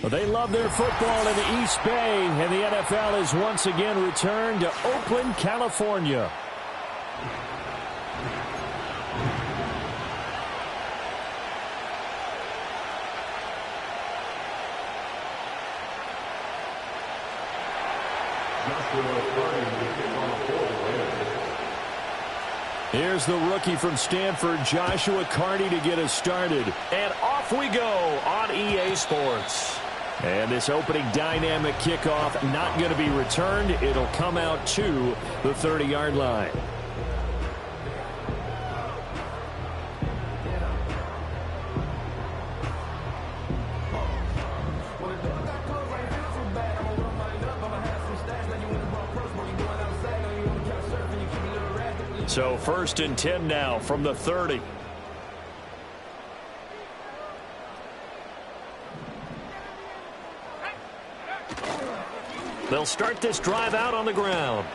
Well, they love their football in the East Bay, and the NFL has once again returned to Oakland, California. Here's the rookie from Stanford, Joshua Carty, to get us started. And off we go on EA Sports. And this opening dynamic kickoff not going to be returned. It'll come out to the 30-yard line. So 1st and 10 now from the 30. They'll start this drive out on the ground.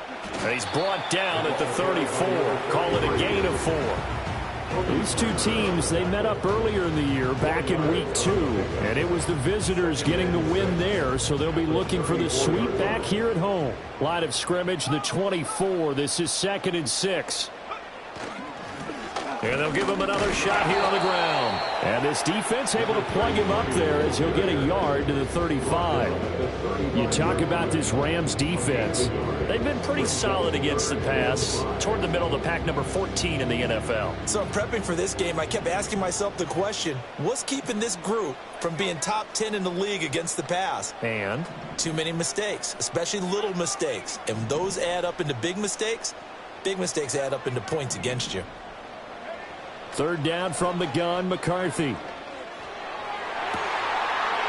He's brought down at the 34. Call it a gain of 4. These two teams, they met up earlier in the year, back in week 2. And it was the visitors getting the win there, so they'll be looking for the sweep back here at home. Line of scrimmage, the 24. This is 2nd and 6. And they'll give him another shot here on the ground. And this defense able to plug him up there as he'll get a yard to the 35. You talk about this Rams defense. They've been pretty solid against the pass. Toward the middle of the pack, number 14 in the NFL. So prepping for this game, I kept asking myself the question, what's keeping this group from being top 10 in the league against the pass? And? Too many mistakes, especially little mistakes. And those add up into big mistakes. Big mistakes add up into points against you. 3rd down from the gun, McCarthy.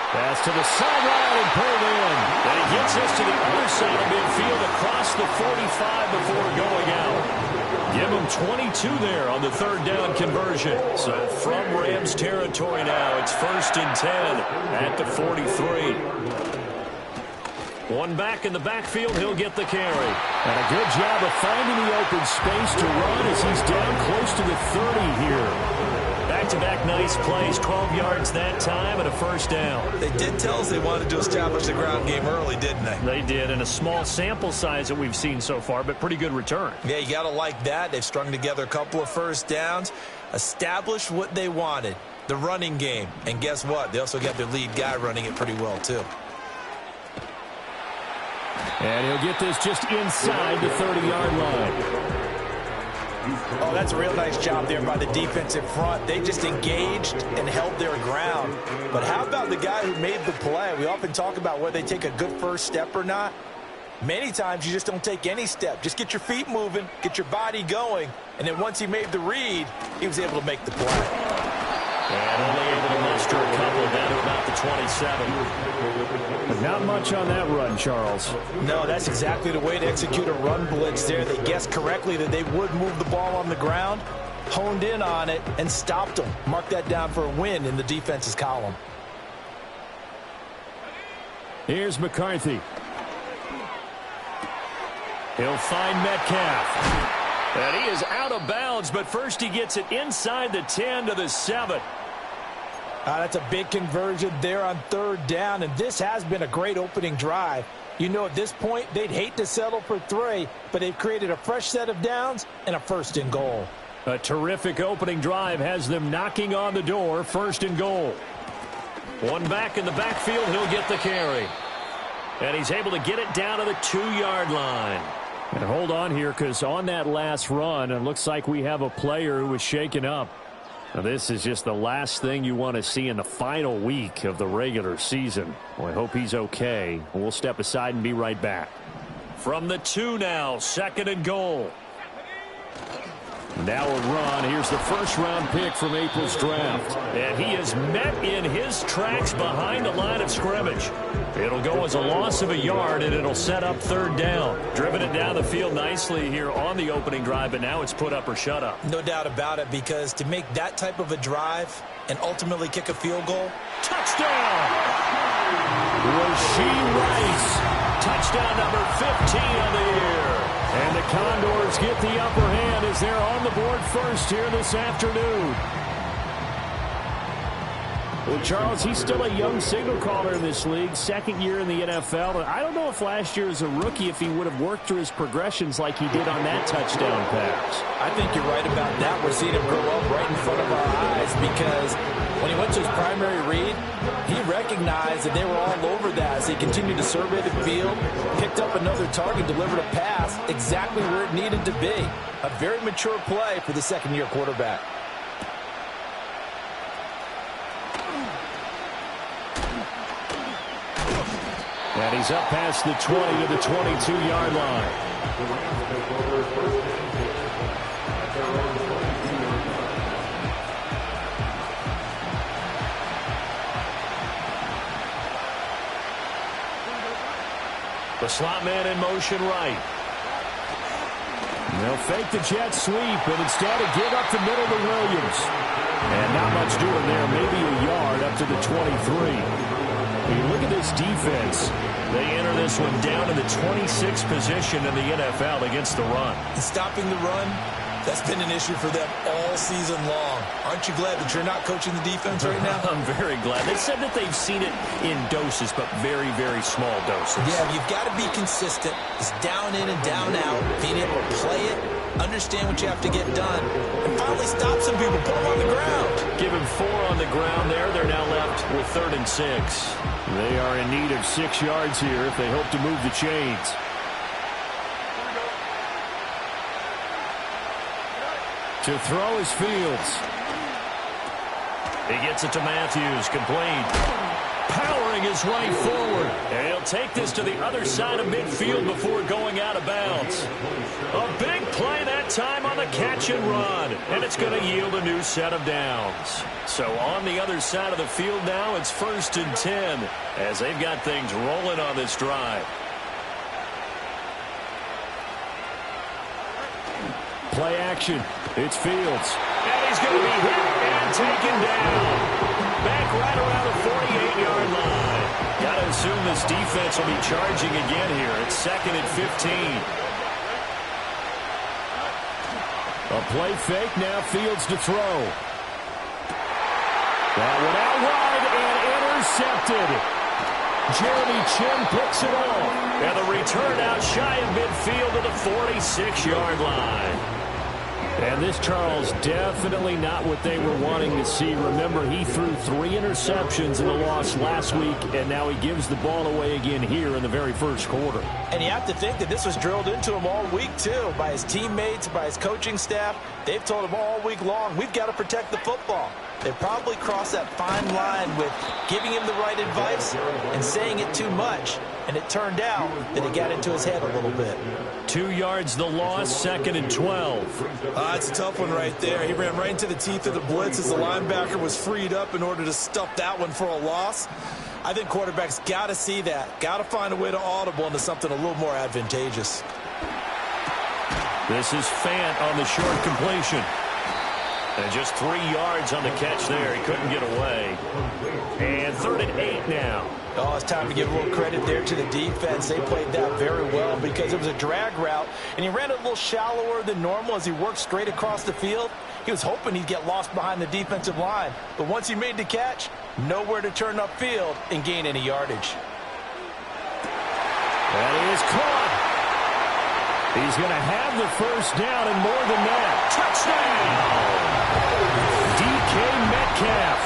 Pass to the sideline and pulled in. And he gets this to the other side of midfield across the 45 before going out. Give him 22 there on the 3rd down conversion. So from Rams territory now, it's 1st and 10 at the 43. One back in the backfield, he'll get the carry. And a good job of finding the open space to run as he's down close to the 30 here. Back-to-back nice plays, 12 yards that time and a 1st down. They did tell us they wanted to establish the ground game early, didn't they? They did, in a small sample size that we've seen so far, but pretty good return. Yeah, you got to like that. They've strung together a couple of 1st downs, established what they wanted, the running game. And guess what? They also got their lead guy running it pretty well, too. And he'll get this just inside the 30-yard line. Oh, that's a real nice job there by the defensive front. They just engaged and held their ground. But how about the guy who made the play? We often talk about whether they take a good first step or not. Many times you just don't take any step. Just get your feet moving, get your body going, and then once he made the read, he was able to make the play. And only able to muster a couple down to about the 27. But not much on that run, Charles. No, that's exactly the way to execute a run blitz there. They guessed correctly that they would move the ball on the ground, honed in on it, and stopped them. Mark that down for a win in the defense's column. Here's McCarthy. He'll find Metcalf. And he is out of bounds, but first he gets it inside the 10 to the 7. That's a big conversion there on 3rd down, and this has been a great opening drive. You know, at this point, they'd hate to settle for 3, but they've created a fresh set of downs and a 1st and goal. A terrific opening drive has them knocking on the door, 1st and goal. One back in the backfield, he'll get the carry. And he's able to get it down to the 2-yard line. And hold on here, because on that last run, it looks like we have a player who was shaken up. Now, this is just the last thing you want to see in the final week of the regular season. Well, I hope he's okay. We'll step aside and be right back. From the 2 now, 2nd and goal. Now a run. Here's the 1st-round pick from April's draft. And he is met in his tracks behind the line of scrimmage. It'll go as a loss of a yard, and it'll set up 3rd down. Driven it down the field nicely here on the opening drive, but now it's put up or shut up. No doubt about it, because to make that type of a drive and ultimately kick a field goal. Touchdown! Rashee Rice. Touchdown number 15 of the year. And the Condors get the upper hand as they're on the board first here this afternoon. Well, Charles, he's still a young signal caller in this league, second year in the NFL. I don't know if last year as a rookie if he would have worked through his progressions like he did on that touchdown pass. I think you're right about that. We're seeing him grow up right in front of our eyes because when he went to his primary read, he recognized that they were all over that as he continued to survey the field, picked up another target, delivered a pass exactly where it needed to be. A very mature play for the second-year quarterback. And he's up past the 20 to the 22-yard line. The slot man in motion right. They'll fake the jet sweep and instead give up the middle to Williams. And not much doing there, maybe a yard up to the 23. When you look at this defense, they enter this one down in the 26th position in the NFL against the run. Stopping the run, that's been an issue for them all season long. Aren't you glad that you're not coaching the defense right now? I'm very glad. They said that they've seen it in doses, but very, very small doses. Yeah, you've got to be consistent. It's down in and down out, being able to play it, understand what you have to get done, and finally stop some people, put them on the ground. Give him 4 on the ground there. They're now left with 3rd and 6. They are in need of 6 yards here if they hope to move the chains. To throw is Fields. He gets it to Matthews, complete. Powering his way forward. And he'll take this to the other side of midfield before going out of bounds. A big play that time on the catch and run. And it's going to yield a new set of downs. So on the other side of the field now, it's 1st and 10 as they've got things rolling on this drive. Play action. It's Fields. And he's going to be hit and taken down. Back right around the 48-yard line. Got to assume this defense will be charging again here. It's 2nd and 15. A play fake. Now Fields to throw. That one out wide and intercepted. Jeremy Chinn picks it off. And the return out shy of midfield to the 46-yard line. And this, Charles, definitely not what they were wanting to see. Remember, he threw 3 interceptions in the loss last week, and now he gives the ball away again here in the very first quarter. And you have to think that this was drilled into him all week, too, by his teammates, by his coaching staff. They've told him all week long, we've got to protect the football. They probably crossed that fine line with giving him the right advice and saying it too much. And it turned out that it got into his head a little bit. 2 yards the loss, 2nd and 12. That's a tough one right there. He ran right into the teeth of the blitz as the linebacker was freed up in order to stuff that one for a loss. I think quarterbacks got to see that. Got to find a way to audible into something a little more advantageous. This is Fant on the short completion. And just 3 yards on the catch there. He couldn't get away. And 3rd and 8 now. Oh, it's time to give a little credit there to the defense. They played that very well because it was a drag route, and he ran it a little shallower than normal as he worked straight across the field. He was hoping he'd get lost behind the defensive line, but once he made the catch, nowhere to turn upfield and gain any yardage. That is caught. He's going to have the first down and more than that. Touchdown! DK Metcalf,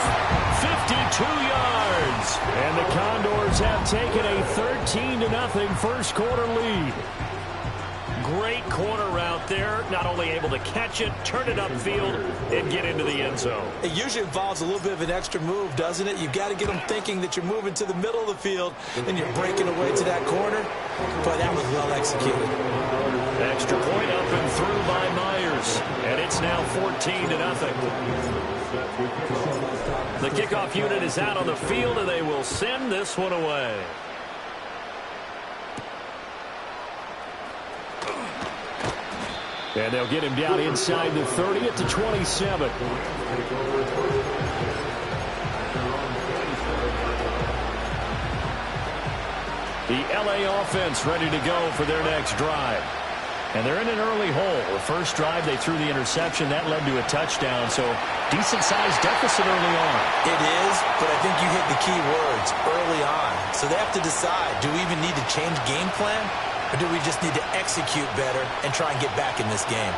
52 yards. And the Condors have taken a 13-0 first quarter lead. Great corner route there. Not only able to catch it, turn it upfield, and get into the end zone. It usually involves a little bit of an extra move, doesn't it? You've got to get them thinking that you're moving to the middle of the field, and you're breaking away to that corner. But that was well executed. Extra point up and through by Myers. And it's now 14-0. The kickoff unit is out on the field, and they will send this one away. And they'll get him down inside the 30 at the 27. The LA offense ready to go for their next drive. And they're in an early hole. The first drive, they threw the interception. That led to a touchdown. So decent-sized deficit early on. It is, but I think you hit the key words, early on. So they have to decide, do we even need to change game plan, or do we just need to execute better and try and get back in this game?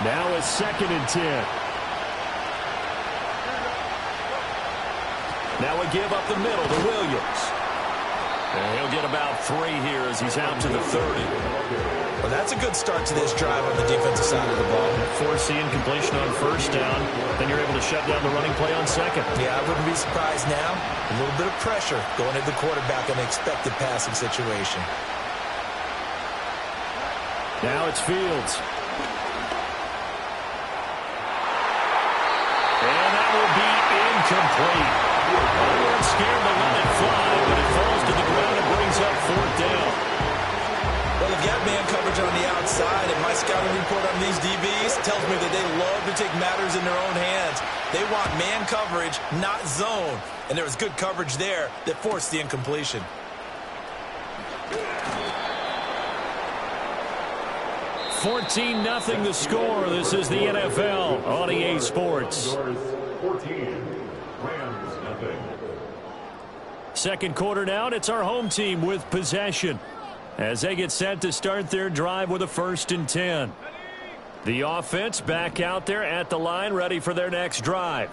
Now a 2nd and 10. Now a give up the middle to Williams. And he'll get about 3 here as he's out to the 30. Well, that's a good start to this drive on the defensive side of the ball. Force the incompletion on 1st down. Then you're able to shut down the running play on 2nd. Yeah, I wouldn't be surprised now. A little bit of pressure going at the quarterback in an expected passing situation. Now it's Fields. And that will be incomplete. Everyone's scared to let it fly, but it falls to the ground and brings up 4th down. Well, they've got man coverage on the outside, and my scouting report on these DBs tells me that they love to take matters in their own hands. They want man coverage, not zone. And there was good coverage there that forced the incompletion. $14-0 the score. This is the NFL on EA Sports. 2nd quarter now, and it's our home team with possession as they get set to start their drive with a 1st and 10. The offense back out there at the line, ready for their next drive.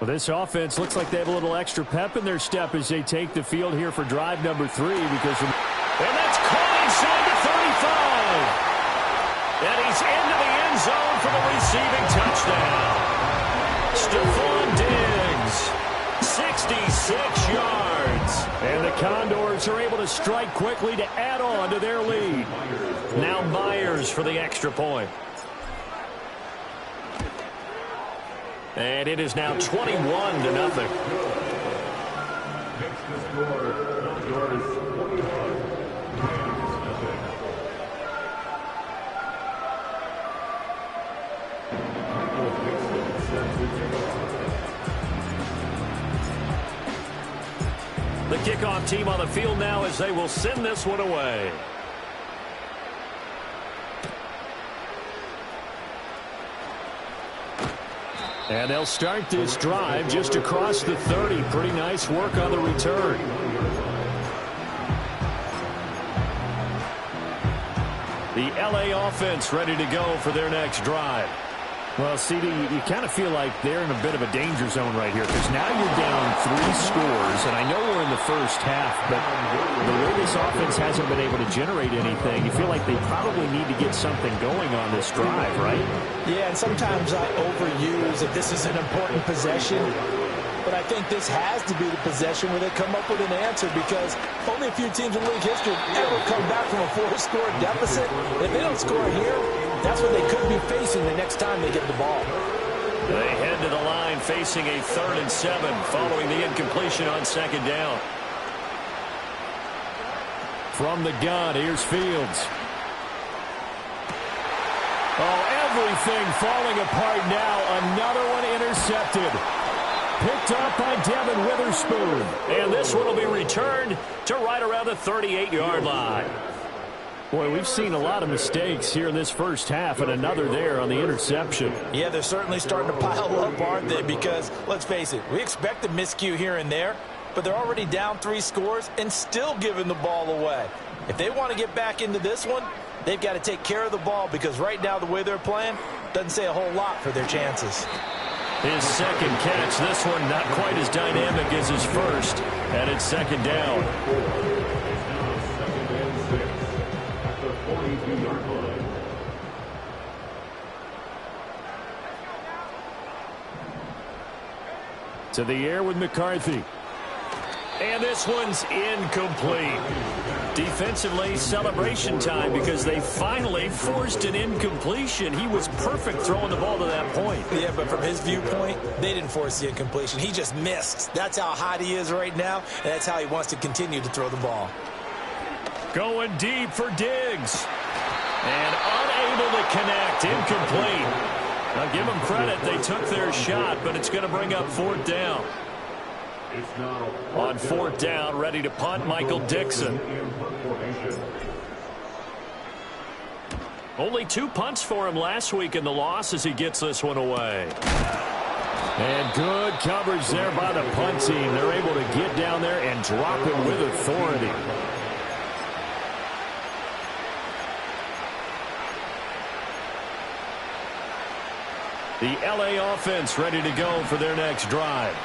Well, this offense looks like they have a little extra pep in their step as they take the field here for drive number 3. And that's caught inside the 35. And he's into the end zone for the receiving touchdown. Stephon Diggs, 66 yards. And the Condors are able to strike quickly to add on to their lead. Now Myers for the extra point. And it is now 21-0. The kickoff team on the field now as they will send this one away. And they'll start this drive just across the 30. Pretty nice work on the return. The LA offense ready to go for their next drive. Well, CD, you kind of feel like they're in a bit of a danger zone right here because now you're down 3 scores, and I know we're in the first half, but the way this offense hasn't been able to generate anything, you feel like they probably need to get something going on this drive, right? Yeah, and sometimes I overuse if this is an important possession, but I think this has to be the possession where they come up with an answer because only a few teams in league history ever come back from a 4-score deficit. If they don't score here, that's what they could be facing the next time they get the ball. They head to the line facing a 3rd and 7 following the incompletion on 2nd down. From the gun, here's Fields. Oh, everything falling apart now. Another one intercepted. Picked up by Devin Witherspoon. And this one will be returned to right around the 38-yard line. Boy, we've seen a lot of mistakes here in this first half, and another there on the interception. Yeah, they're certainly starting to pile up, aren't they? Because, let's face it, we expect a miscue here and there, but they're already down 3 scores and still giving the ball away. If they want to get back into this one, they've got to take care of the ball because right now the way they're playing doesn't say a whole lot for their chances. His 2nd catch, this one not quite as dynamic as his first, and it's 2nd down. To the air with McCarthy. And this one's incomplete. Defensively, celebration time because they finally forced an incompletion. He was perfect throwing the ball to that point. Yeah, but from his viewpoint, they didn't force the incompletion. He just missed. That's how hot he is right now, and that's how he wants to continue to throw the ball. Going deep for Diggs. And unable to connect. Incomplete. Now, give them credit. They took their shot, but it's going to bring up 4th down. On 4th down, ready to punt, Michael Dixon. Only 2 punts for him last week in the loss as he gets this one away. And good coverage there by the punt team. They're able to get down there and drop it with authority. The LA offense ready to go for their next drive.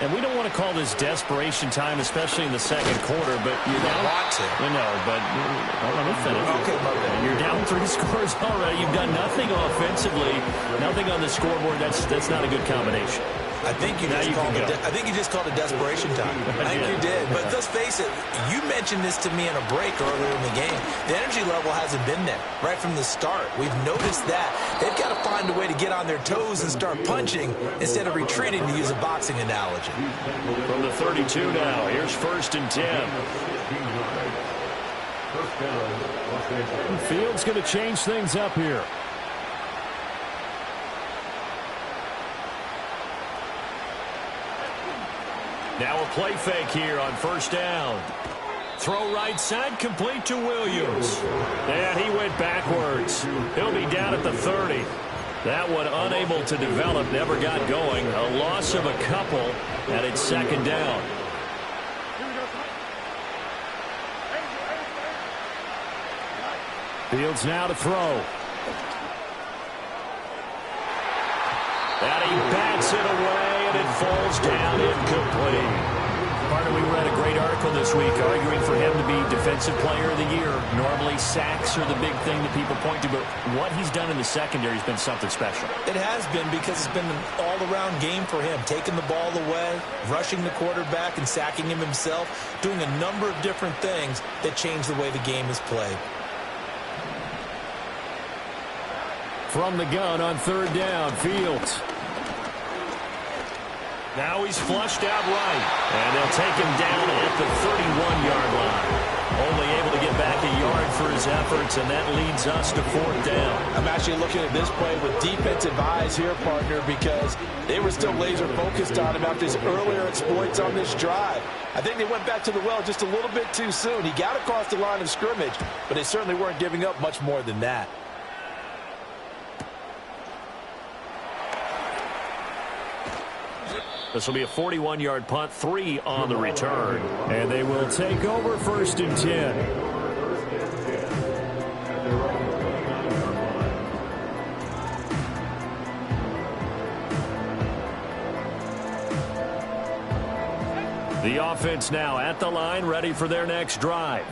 And we don't want to call this desperation time, especially in the second quarter, but you're down. Want to. I know, but let me finish. Okay, okay. You're down 3 scores already. You've done nothing offensively, nothing on the scoreboard. That's not a good combination. I think you just called it desperation time. I think you did. But let's face it, you mentioned this to me in a break earlier in the game. The energy level hasn't been there right from the start. We've noticed that. They've got to find a way to get on their toes and start punching instead of retreating, to use a boxing analogy. From the 32 now, here's 1st and 10. Fields going to change things up here. Now a play fake here on 1st down. Throw right side, complete to Williams. And he went backwards. He'll be down at the 30. That one unable to develop, never got going. A loss of a couple, and it's 2nd down. Fields now to throw. And he bats it away, and it falls down incomplete. Partner, we read a great article this week arguing for him to be Defensive Player of the Year. Normally, sacks are the big thing that people point to, but what he's done in the secondary has been something special. It has been, because it's been an all-around game for him. Taking the ball away, rushing the quarterback, and sacking him himself, doing a number of different things that change the way the game is played. From the gun on 3rd down, Fields. Now he's flushed out right. And they'll take him down at the 31-yard line. Only able to get back a yard for his efforts, and that leads us to 4th down. I'm actually looking at this play with defensive eyes here, partner, because they were still laser focused on him after his earlier exploits on this drive. I think they went back to the well just a little bit too soon. He got across the line of scrimmage, but they certainly weren't giving up much more than that. This will be a 41-yard punt, 3 on the return. And they will take over 1st and 10. The offense now at the line, ready for their next drive.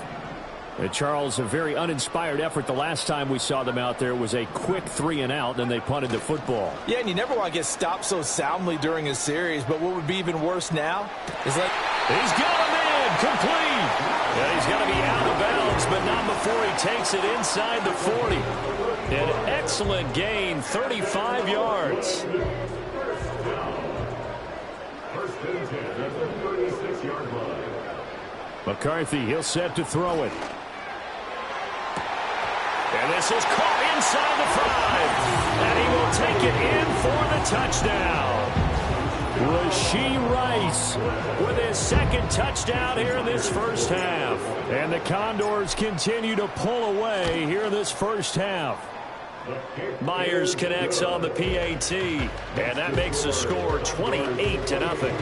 Charles, a very uninspired effort the last time we saw them out there. It was a quick 3-and-out, then they punted the football. Yeah, and you never want to get stopped so soundly during a series, but what would be even worse now is like... He's got him in, complete. Yeah, he's going to be out of bounds, but not before he takes it inside the 40. An excellent gain, 35 yards. McCarthy, he'll set to throw it. And this is caught inside the 5. And he will take it in for the touchdown. Rashee Rice with his 2nd touchdown here in this 1st half. And the Condors continue to pull away here in this 1st half. Myers connects on the PAT. And that makes the score 28-0.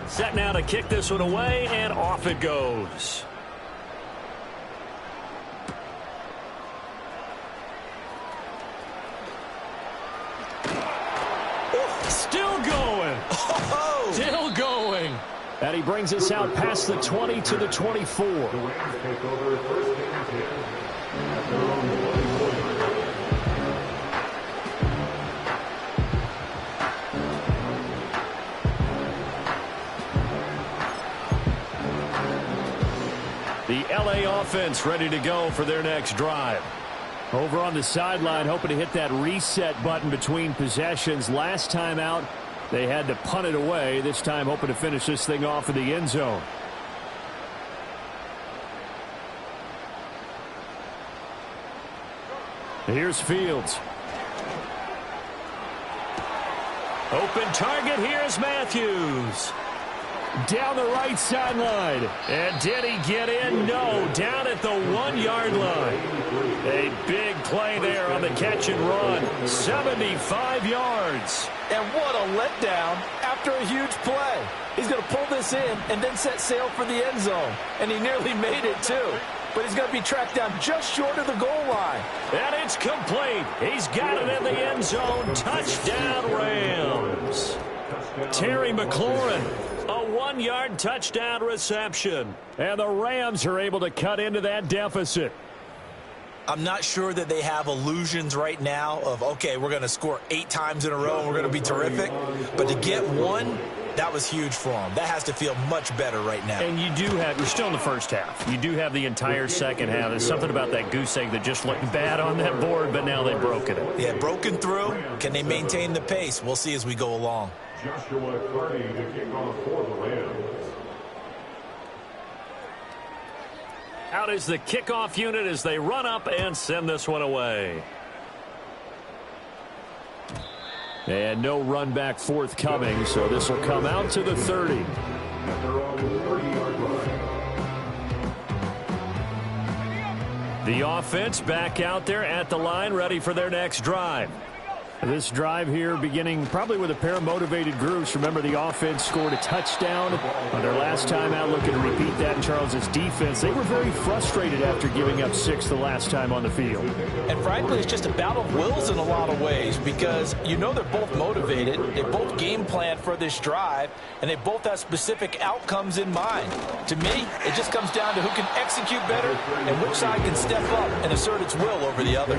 Set now to kick this one away, and off it goes. Still going. Still going. And he brings us out past the 20 to the 24. The LA offense ready to go for their next drive. Over on the sideline, hoping to hit that reset button between possessions. Last time out, they had to punt it away. This time, hoping to finish this thing off in the end zone. Here's Fields. Open target, here's Matthews. down the right sideline. And did he get in? No, down at the 1-yard line. A big play there on the catch and run. 75 yards. And what a letdown after a huge play. He's going to pull this in and then set sail for the end zone. And he nearly made it, too. But he's going to be tracked down just short of the goal line. And it's complete. He's got it in the end zone. Touchdown, Rams. Terry McLaurin, a 1-yard touchdown reception. And the Rams are able to cut into that deficit. I'm not sure that they have illusions right now of, okay, we're going to score 8 times in a row and we're going to be terrific. But to get one, that was huge for them. That has to feel much better right now. And you do have, you're still in the first half. You do have the entire second half. There's something about that goose egg that just looked bad on that board, but now they've broken it. Yeah, broken through. Can they maintain the pace? We'll see as we go along. Joshua Carney to kick off for the Rams. Out is the kickoff unit as they run up and send this one away. And no run back forthcoming, so this will come out to the 30. They're on the 30-yard line. The offense back out there at the line, ready for their next drive. This drive here beginning probably with a pair of motivated groups. Remember, the offense scored a touchdown on their last time out, looking to repeat that in Charles's defense. They were very frustrated after giving up 6 the last time on the field. And frankly, it's just a battle of wills in a lot of ways because you know they're both motivated. They both game plan for this drive, and they both have specific outcomes in mind. To me, it just comes down to who can execute better and which side can step up and assert its will over the other.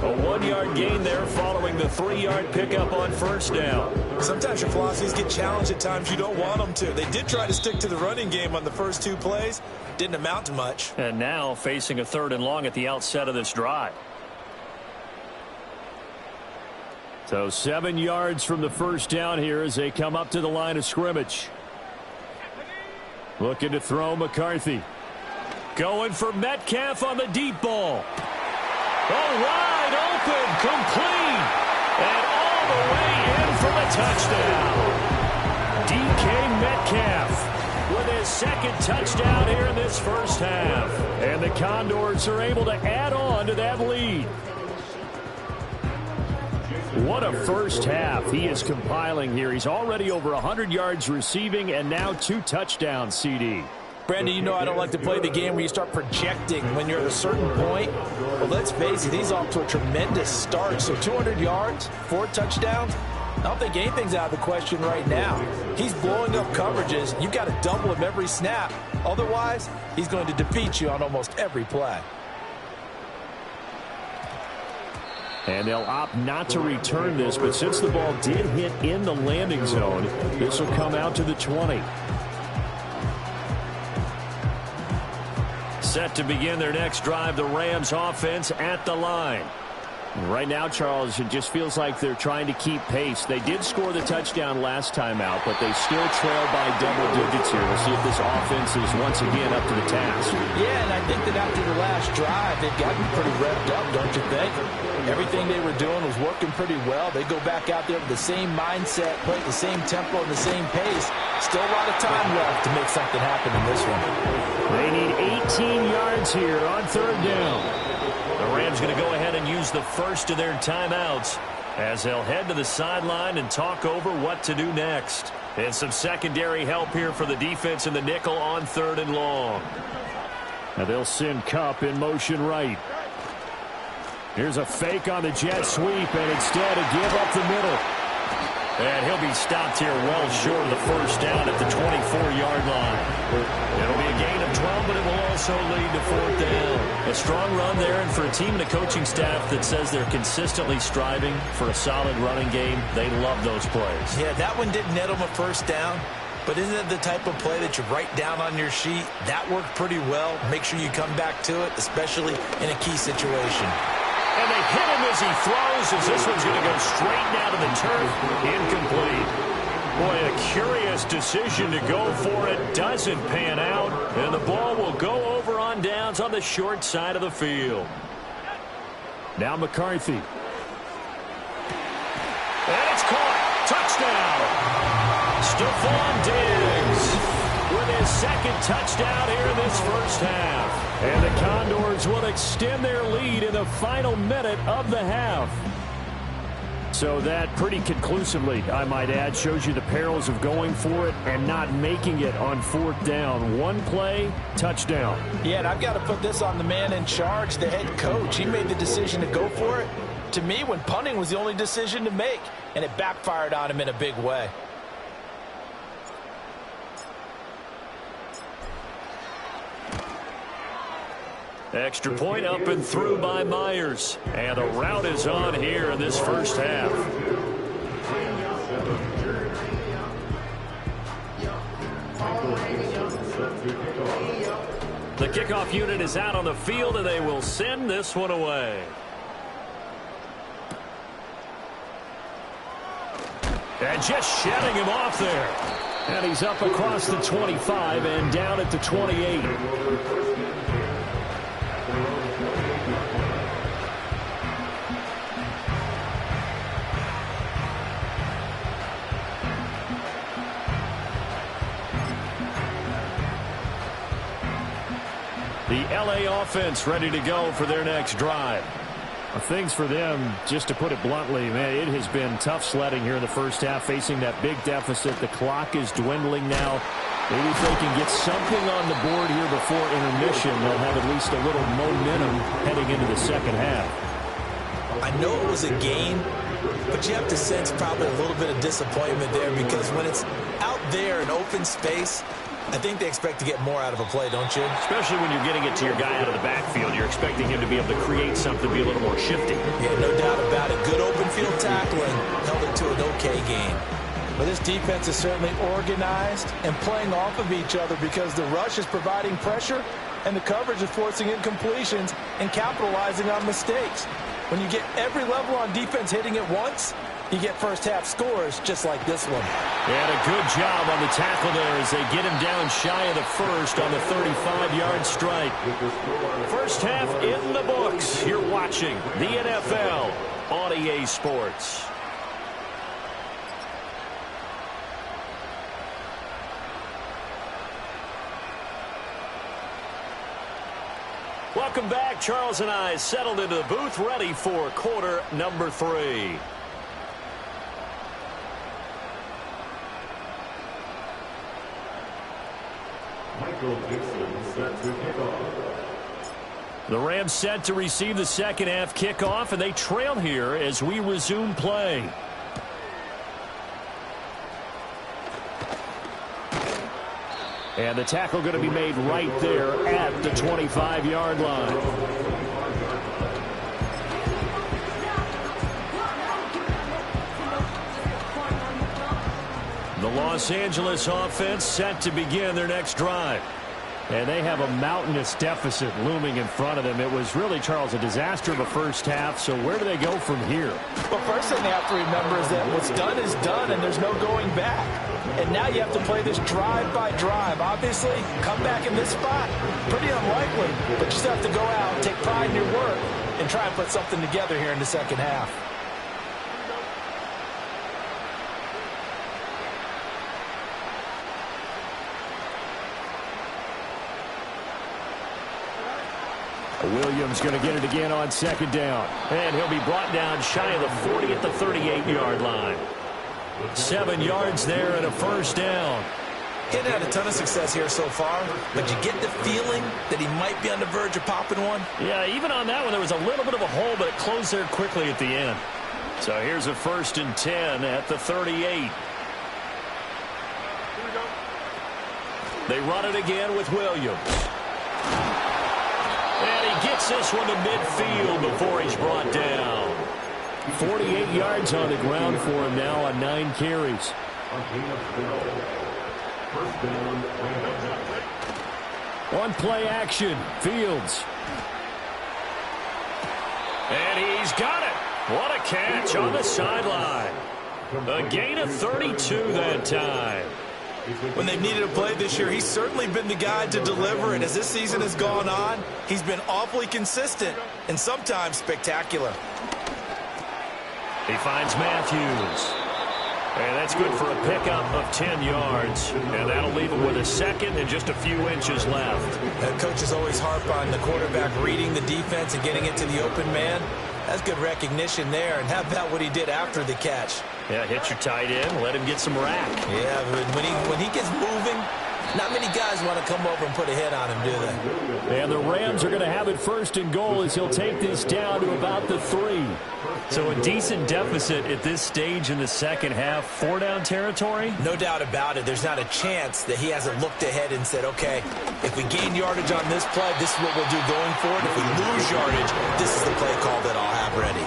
A 1-yard gain there following the 3-yard pickup on first down. Sometimes your philosophies get challenged at times you don't want them to. They did try to stick to the running game on the first 2 plays. Didn't amount to much. And now facing a 3rd and long at the outset of this drive. So 7 yards from the first down here as they come up to the line of scrimmage. Looking to throw McCarthy. Going for Metcalf on the deep ball. Oh, wide open, complete, and all the way in for the touchdown. DK Metcalf with his 2nd touchdown here in this first half. And the Condors are able to add on to that lead. What a first half he is compiling here. He's already over 100 yards receiving and now 2 touchdowns, CD. Brandon, you know I don't like to play the game where you start projecting when you're at a certain point. But let's face it, he's off to a tremendous start. So 200 yards, 4 touchdowns. I don't think anything's out of the question right now. He's blowing up coverages. You've got to double him every snap. Otherwise, he's going to defeat you on almost every play. And they'll opt not to return this, but since the ball did hit in the landing zone, this will come out to the 20. Set to begin their next drive, the Rams offense at the line. Right now, Charles, it just feels like they're trying to keep pace. They did score the touchdown last time out, but they still trail by double digits here. We'll see if this offense is once again up to the task. Yeah, and I think that after the last drive, they've gotten pretty revved up, don't you think? Everything they were doing was working pretty well. They go back out there with the same mindset, play at the same tempo and the same pace. Still a lot of time left to make something happen in this one. They need 18 yards here on 3rd down. The Rams going to go ahead and use the first of their timeouts as they'll head to the sideline and talk over what to do next. And some secondary help here for the defense in the nickel on 3rd and long. Now they'll send Kupp in motion right. Here's a fake on the jet sweep, and instead a give up the middle. And he'll be stopped here well short of the first down at the 24-yard line. It'll be a gain of 12, but it will also lead to 4th down. A strong run there, and for a team and a coaching staff that says they're consistently striving for a solid running game, they love those plays. Yeah, that one didn't net them a first down, but isn't it the type of play that you write down on your sheet? That worked pretty well. Make sure you come back to it, especially in a key situation. And they hit him as he throws, as this one's going to go straight down to the turf. Incomplete. Boy, a curious decision to go for it. Doesn't pan out. And the ball will go over on downs on the short side of the field. Now McCarthy. And it's caught. Touchdown. Stephon Diggs with his second touchdown here in this first half. And the Condors will extend their lead in the final minute of the half. So that pretty conclusively, I might add, shows you the perils of going for it and not making it on fourth down. One play, touchdown. Yeah, and I've got to put this on the man in charge, the head coach. He made the decision to go for it. To me, when punting was the only decision to make, and it backfired on him in a big way. Extra point up and through by Myers. And the route is on here in this first half. The kickoff unit is out on the field, and they will send this one away. And just shedding him off there. And he's up across the 25 and down at the 28. The LA offense ready to go for their next drive. Things for them, just to put it bluntly, man, it has been tough sledding here in the first half, facing that big deficit. The clock is dwindling now. Maybe if they can get something on the board here before intermission, they'll have at least a little momentum heading into the second half. I know it was a gain, but you have to sense probably a little bit of disappointment there, because when it's out there in open space, I think they expect to get more out of a play, don't you? Especially when you're getting it to your guy out of the backfield. You're expecting him to be able to create something, be a little more shifty. Yeah, no doubt about it. Good open field tackling held it to an okay game. But this defense is certainly organized and playing off of each other, because the rush is providing pressure and the coverage is forcing incompletions and capitalizing on mistakes. When you get every level on defense hitting at once, you get first-half scores just like this one. And a good job on the tackle there as they get him down shy of the first on the 35-yard strike. First half in the books. You're watching the NFL on EA Sports. Welcome back. Charles and I settled into the booth, ready for quarter number 3. Michael Dixon set to kick off. The Rams set to receive the second half kickoff, and they trail here as we resume play. And the tackle going to be made right there at the 25-yard line. The Los Angeles offense set to begin their next drive. And they have a mountainous deficit looming in front of them. It was really, Charles, a disaster of a first half. So where do they go from here? Well, first thing they have to remember is that what's done is done, and there's no going back. And now you have to play this drive by drive. Obviously, come back in this spot, pretty unlikely. But you just have to go out, take pride in your work, and try and put something together here in the second half. Williams going to get it again on second down. And he'll be brought down shy of the 40 at the 38-yard line. 7 yards there and a first down. He hadn't had a ton of success here so far, but you get the feeling that he might be on the verge of popping one. Yeah, even on that one, there was a little bit of a hole, but it closed there quickly at the end. So here's a 1st and 10 at the 38. They run it again with Williams. And he gets this one to midfield before he's brought down. 48 yards on the ground for him now on 9 carries. On play action, Fields. And he's got it. What a catch on the sideline. A gain of 32 that time. When they've needed a play this year, he's certainly been the guy to deliver. And as this season has gone on, he's been awfully consistent and sometimes spectacular. He finds Matthews. And that's good for a pickup of 10 yards. And that'll leave him with a second and just a few inches left. Coaches always harp on the quarterback reading the defense and getting it to the open man. That's good recognition there. And how about what he did after the catch? Yeah, hit your tight end, let him get some rack. Yeah, but when he gets moving, not many guys want to come over and put a hit on him, do they? And the Rams are going to have it first and goal as he'll take this down to about the 3. So a decent deficit at this stage in the second half. 4-down territory? No doubt about it. There's not a chance that he hasn't looked ahead and said, okay, if we gain yardage on this play, this is what we'll do going forward. If we lose yardage, this is the play call that I'll have ready.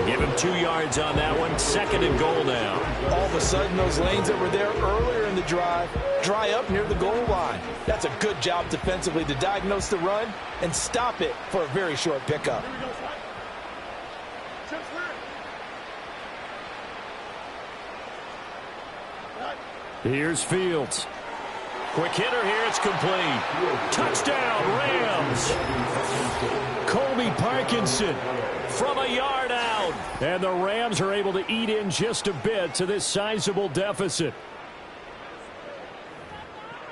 Give him 2 yards on that one. Second and goal now. All of a sudden, those lanes that were there earlier in the drive dry up near the goal line. That's a good job defensively to diagnose the run and stop it for a very short pickup. Here's Fields. Quick hitter here. It's complete. Touchdown, Rams. Colby Parkinson From a yard out. And the Rams are able to eat in just a bit to this sizable deficit.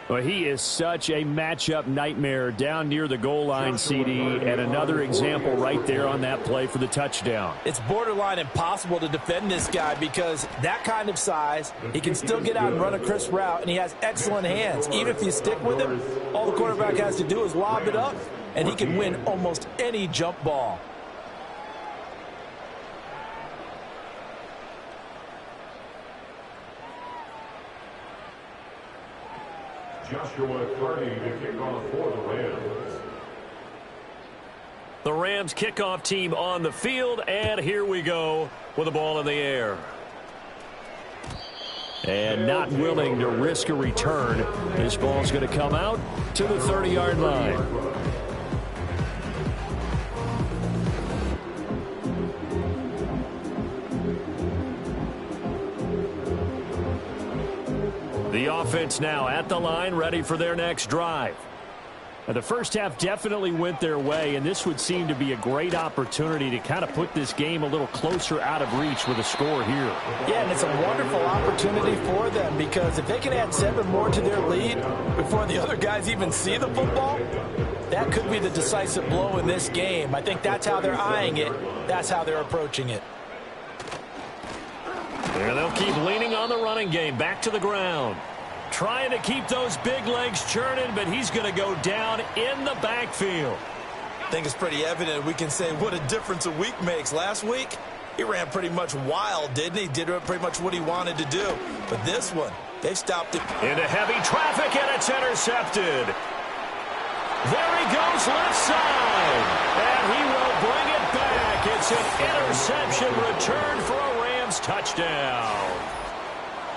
Well, he is such a matchup nightmare down near the goal line, CD, and another example right there on that play for the touchdown. It's borderline impossible to defend this guy because that kind of size, he can still get out and run a crisp route, and he has excellent hands. Even if you stick with him, all the quarterback has to do is lob it up, and he can win almost any jump ball. Joshua Carney to kick off for the Rams. The Rams kickoff team on the field, and here we go with the ball in the air. And not willing to risk a return. This ball's going to come out to the 30-yard line. The offense now at the line, ready for their next drive. Now, the first half definitely went their way, and this would seem to be a great opportunity to kind of put this game a little closer out of reach with a score here. Yeah, and it's a wonderful opportunity for them because if they can add 7 more to their lead before the other guys even see the football, that could be the decisive blow in this game. I think that's how they're eyeing it. That's how they're approaching it. And they'll keep leaning on the running game. Back to the ground. Trying to keep those big legs churning, but he's going to go down in the backfield. I think it's pretty evident we can say what a difference a week makes. Last week, he ran pretty much wild, didn't he? Did pretty much what he wanted to do. But this one, they stopped it. Into heavy traffic, and it's intercepted. There he goes, left side. And he will bring it back. It's an interception return for a Rams touchdown.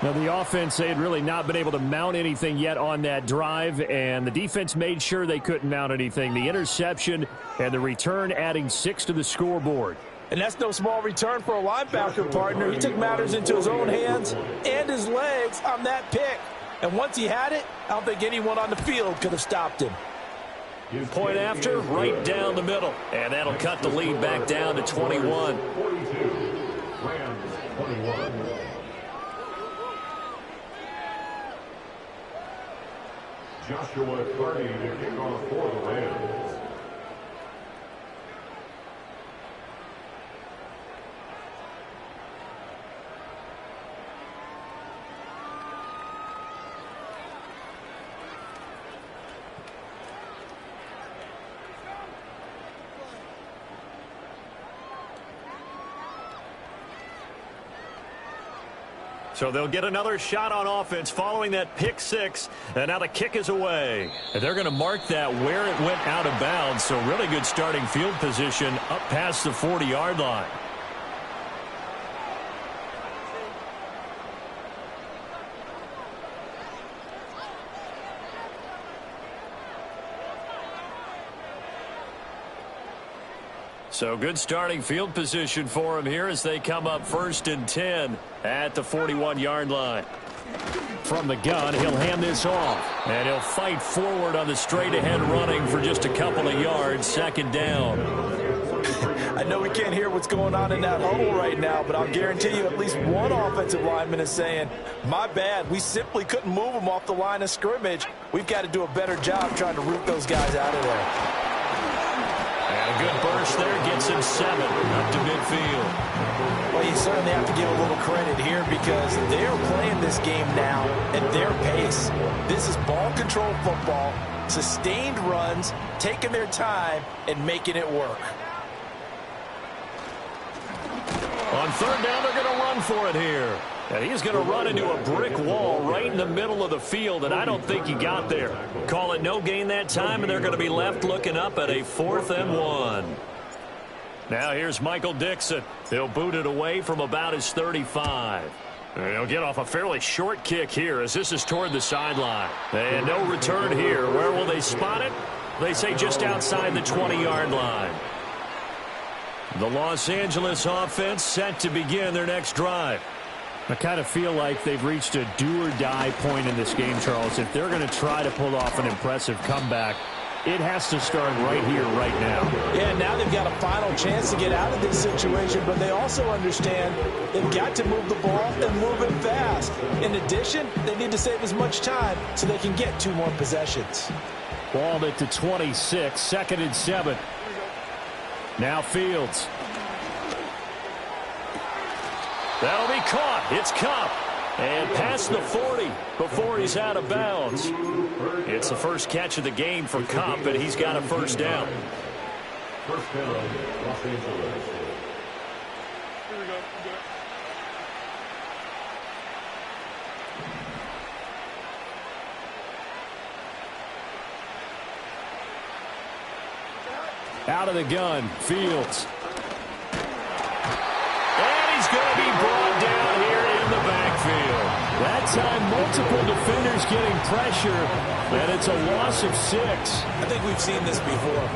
Now, the offense, they had really not been able to mount anything yet on that drive, and the defense made sure they couldn't mount anything. The interception and the return adding 6 to the scoreboard. And that's no small return for a linebacker partner. He took matters into his own hands and his legs on that pick. And once he had it, I don't think anyone on the field could have stopped him. Point after, right down the middle. And that'll cut the lead back down to 21. 42, Rams 21. Joshua Carney to kick off for the Rams. So they'll get another shot on offense following that pick 6. And now the kick is away. And they're going to mark that where it went out of bounds. So really good starting field position up past the 40-yard line. So good starting field position for him here as they come up 1st and 10 at the 41-yard line. From the gun, he'll hand this off. And he'll fight forward on the straight-ahead running for just a couple of yards. 2nd down. I know we can't hear what's going on in that huddle right now, but I'll guarantee you at least one offensive lineman is saying, my bad, we simply couldn't move them off the line of scrimmage. We've got to do a better job trying to root those guys out of there. And a good burst there gets him 7 up to midfield. Well, you certainly have to give a little credit here because they're playing this game now at their pace. This is ball control football, sustained runs, taking their time, and making it work. On third down, they're going to run for it here. And he's going to run into a brick wall right in the middle of the field, and I don't think he got there. Call it no gain that time, and they're going to be left looking up at a 4th and 1. Now here's Michael Dixon. He'll boot it away from about his 35. And he'll get off a fairly short kick here as this is toward the sideline. And no return here. Where will they spot it? They say just outside the 20-yard line. The Los Angeles offense set to begin their next drive. I kind of feel like they've reached a do-or-die point in this game, Charles. If they're going to try to pull off an impressive comeback, it has to start right here, right now. Yeah, now they've got a final chance to get out of this situation, but they also understand they've got to move the ball and move it fast. In addition, they need to save as much time so they can get 2 more possessions. Ball at the 26, 2nd and 7. Now Fields. That'll be caught. It's Kupp. And past the 40 before he's out of bounds. It's the first catch of the game for Kupp, and he's got a first down. First down, Los Angeles. Here we go. Out of the gun, Fields. And he's going to be brought down here in the backfield. That time, multiple defenders getting pressure, and it's a loss of 6. I think we've seen this before.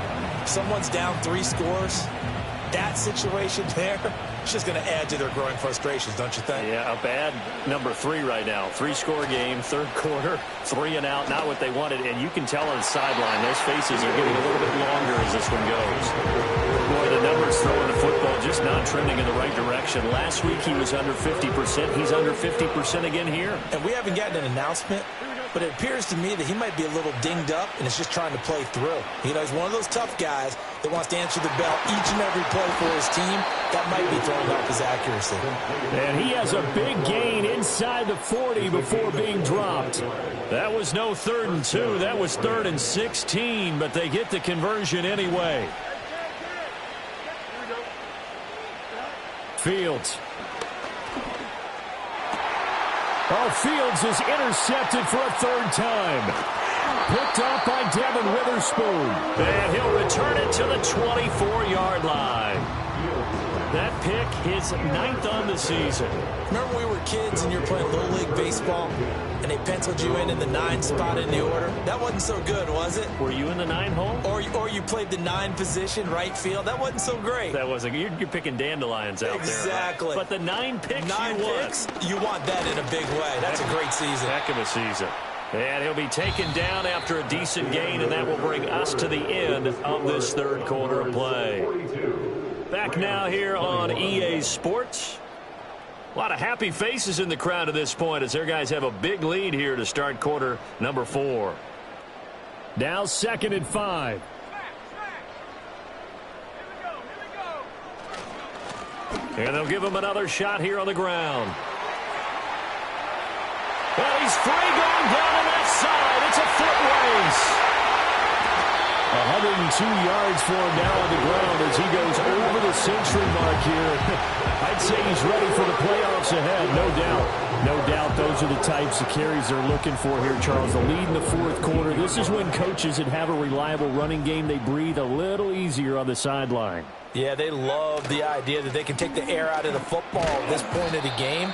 Someone's down 3 scores. That situation there, it's just going to add to their growing frustrations, don't you think? Yeah, a bad number 3 right now. 3-score game, 3rd quarter, 3 and out, not what they wanted. And you can tell on the sideline, those faces are getting a little bit longer as this one goes. Boy, the numbers throwing the football just not trending in the right direction. Last week he was under 50%. He's under 50% again here. And we haven't gotten an announcement, but it appears to me that he might be a little dinged up and is just trying to play through. You know, he's one of those tough guys that wants to answer the bell each and every play for his team. That might be throwing off his accuracy. And he has a big gain inside the 40 before being dropped. That was no 3rd and 2. That was 3rd and 16, but they get the conversion anyway. Fields. Oh, Fields is intercepted for a 3rd time. Picked up by Devin Witherspoon. And he'll return it to the 24-yard line. That pick, his 9th on the season. Remember when we were kids and you were playing Little League Baseball and they penciled you in the 9 spot in the order? That wasn't so good, was it? Were you in the 9 hole? Or you played the 9 position, right field? That wasn't so great. That wasn't. You're picking dandelions out there. Exactly. But the 9 picks 9 you want. picks, you want that in a big way. That's a great season. Heck of a season. And he'll be taken down after a decent gain, and that will bring us to the end of this 3rd quarter of play. Back now here on EA Sports. A lot of happy faces in the crowd at this point as their guys have a big lead here to start quarter number 4. Now 2nd and 5. And they'll give him another shot here on the ground. And he's free going down the left side. It's a foot race. 102 yards for him now on the ground as he goes over the century mark here. I'd say he's ready for the playoffs ahead, no doubt. No doubt those are the types of carries they're looking for here, Charles. The lead in the 4th quarter. This is when coaches that have a reliable running game, they breathe a little easier on the sideline. Yeah, they love the idea that they can take the air out of the football at this point of the game.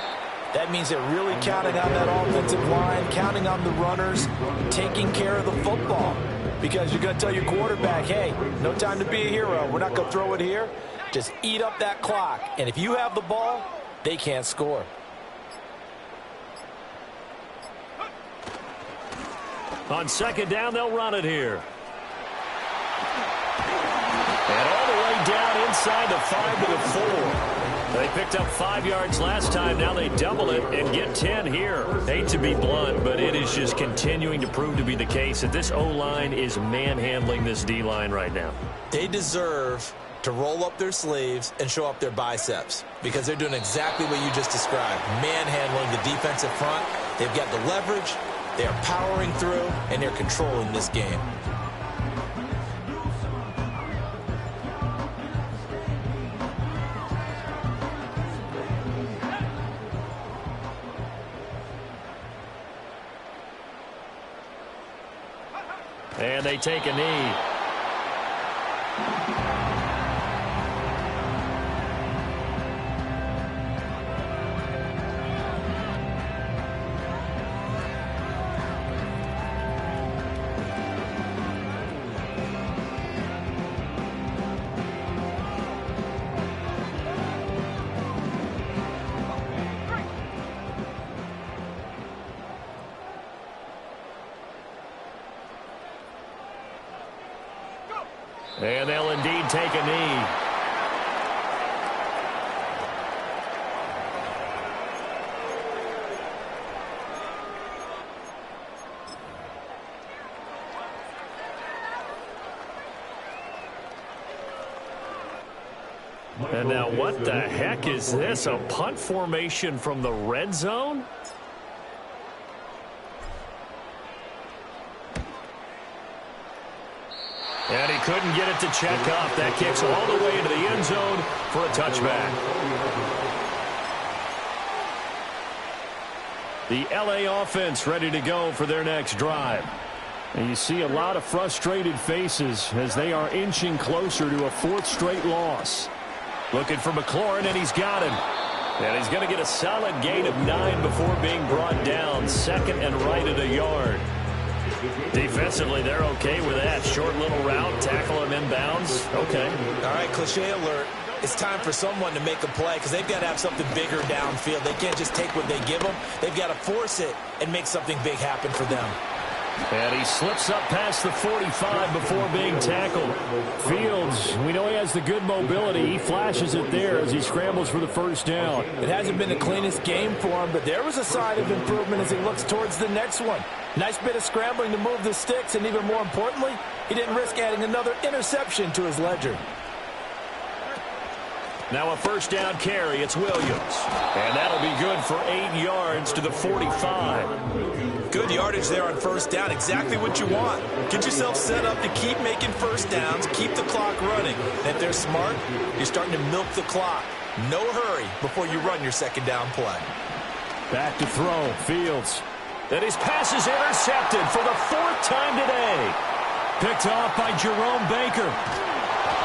That means they're really counting on that offensive line, counting on the runners, taking care of the football. Because you're going to tell your quarterback, hey, no time to be a hero. We're not going to throw it here. Just eat up that clock. And if you have the ball, they can't score. On 2nd down, they'll run it here. And all the way down inside the 5 to the 4. They picked up 5 yards last time. Now they double it and get 10 here. Hate to be blunt, but it is just continuing to prove to be the case that this O-line is manhandling this D-line right now. They deserve to roll up their sleeves and show up their biceps because they're doing exactly what you just described, manhandling the defensive front. They've got the leverage, they are powering through, and they're controlling this game. And they take a knee. And they'll indeed take a knee. And now what the heck is this? A punt formation from the red zone? And he couldn't get it to check up. That kicks all the way into the end zone for a touchback. The LA offense ready to go for their next drive. And you see a lot of frustrated faces as they are inching closer to a 4th straight loss. Looking for McLaurin, and he's got him. And he's going to get a solid gain of 9 before being brought down. Second and right at a yard. Defensively, they're okay with that. Short little route, tackle him inbounds. Okay. All right, cliche alert. It's time for someone to make a play because they've got to have something bigger downfield. They can't just take what they give them. They've got to force it and make something big happen for them. And he slips up past the 45 before being tackled. Fields, we know he has the good mobility. He flashes it there as he scrambles for the first down. It hasn't been the cleanest game for him, but there was a sign of improvement as he looks towards the next one. Nice bit of scrambling to move the sticks, and even more importantly, he didn't risk adding another interception to his ledger. Now a first down carry. It's Williams. And that'll be good for 8 yards to the 45. Good yardage there on first down. Exactly what you want. Get yourself set up to keep making first downs, keep the clock running. And if they're smart, you're starting to milk the clock. No hurry before you run your second down play. Back to throw. Fields. And his pass is intercepted for the 4th time today. Picked off by Jerome Baker.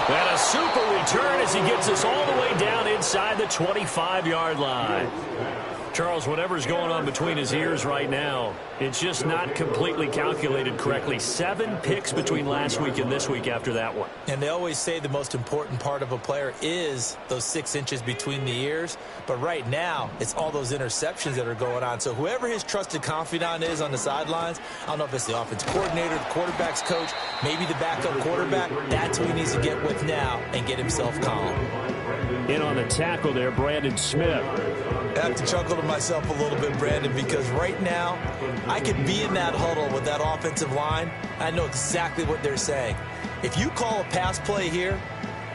And a super return as he gets us all the way down inside the 25-yard line. Charles, whatever's going on between his ears right now, it's just not completely calculated correctly. 7 picks between last week and this week after that one. And they always say the most important part of a player is those 6 inches between the ears. But right now, it's all those interceptions that are going on. So whoever his trusted confidant is on the sidelines, I don't know if it's the offense coordinator, the quarterback's coach, maybe the backup quarterback, that's who he needs to get with now and get himself calm. In on the tackle there, Brandon Smith. I have to chuckle to myself a little bit, Brandon, because right now I could be in that huddle with that offensive line. I know exactly what they're saying. If you call a pass play here,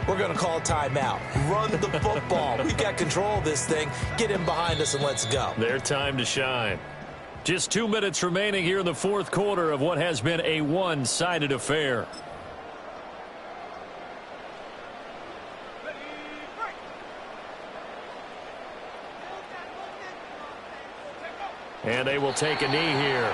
we're going to call a timeout. Run the football. We've got control of this thing. Get him behind us and let's go. Their time to shine. Just 2 minutes remaining here in the 4th quarter of what has been a one-sided affair. And they will take a knee here.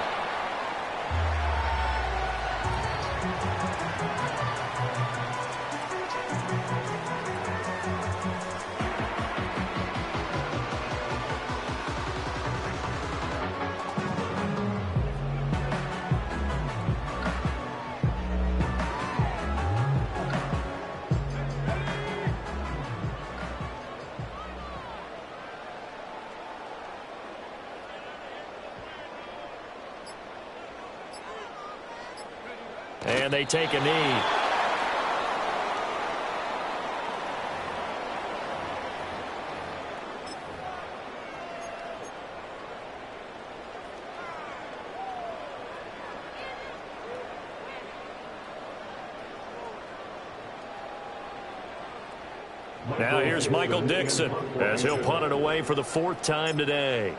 And they take a knee. Now here's Michael Dixon as he'll punt it away for the fourth time today.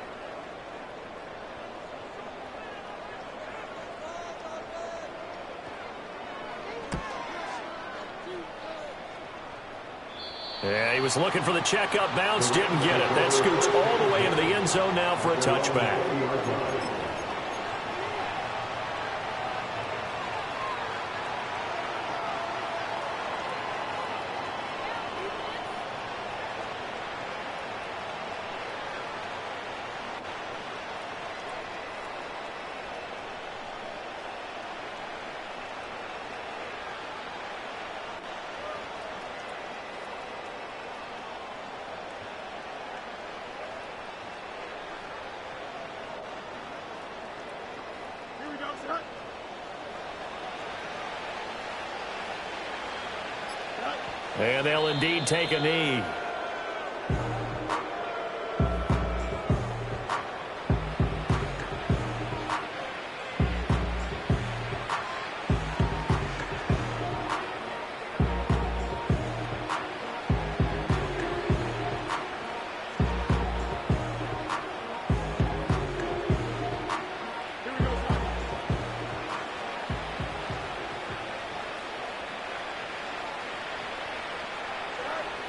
Yeah, he was looking for the checkup bounce, didn't get it. That scoots all the way into the end zone now for a touchback. And they'll indeed take a knee.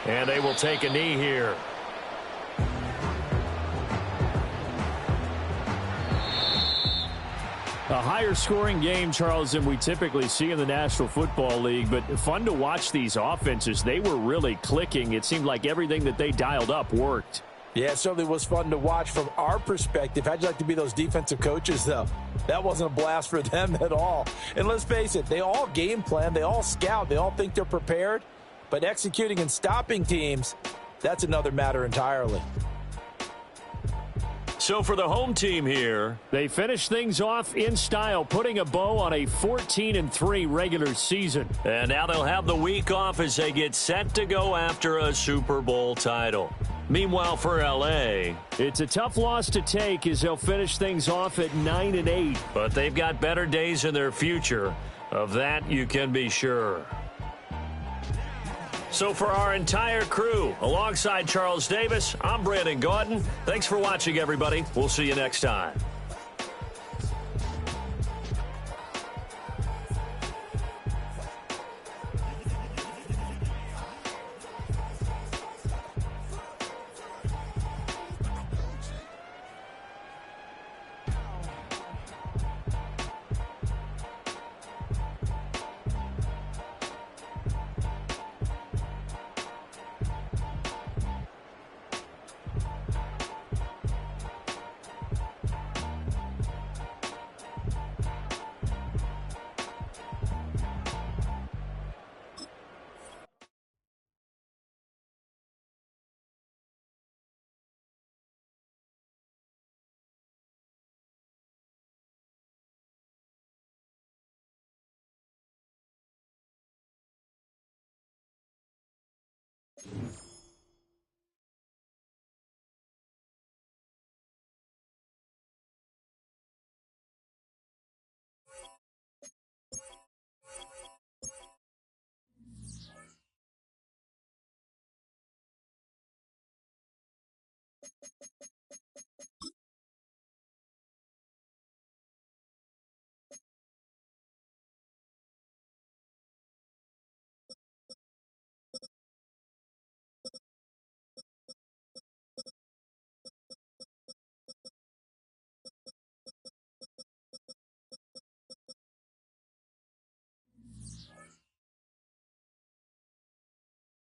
And they will take a knee here. A higher scoring game, Charles, than we typically see in the National Football League, but fun to watch these offenses. They were really clicking. It seemed like everything that they dialed up worked. Yeah, it certainly was fun to watch from our perspective. How'd you like to be those defensive coaches, though? That wasn't a blast for them at all. And let's face it, they all game plan, they all scout, they all think they're prepared. But executing and stopping teams, that's another matter entirely. So for the home team here, they finish things off in style, putting a bow on a 14-3 regular season. And now they'll have the week off as they get set to go after a Super Bowl title. Meanwhile, for L.A., it's a tough loss to take as they'll finish things off at 9-8. But they've got better days in their future. Of that, you can be sure. So for our entire crew, alongside Charles Davis, I'm Brandon Gaudin. Thanks for watching, everybody. We'll see you next time.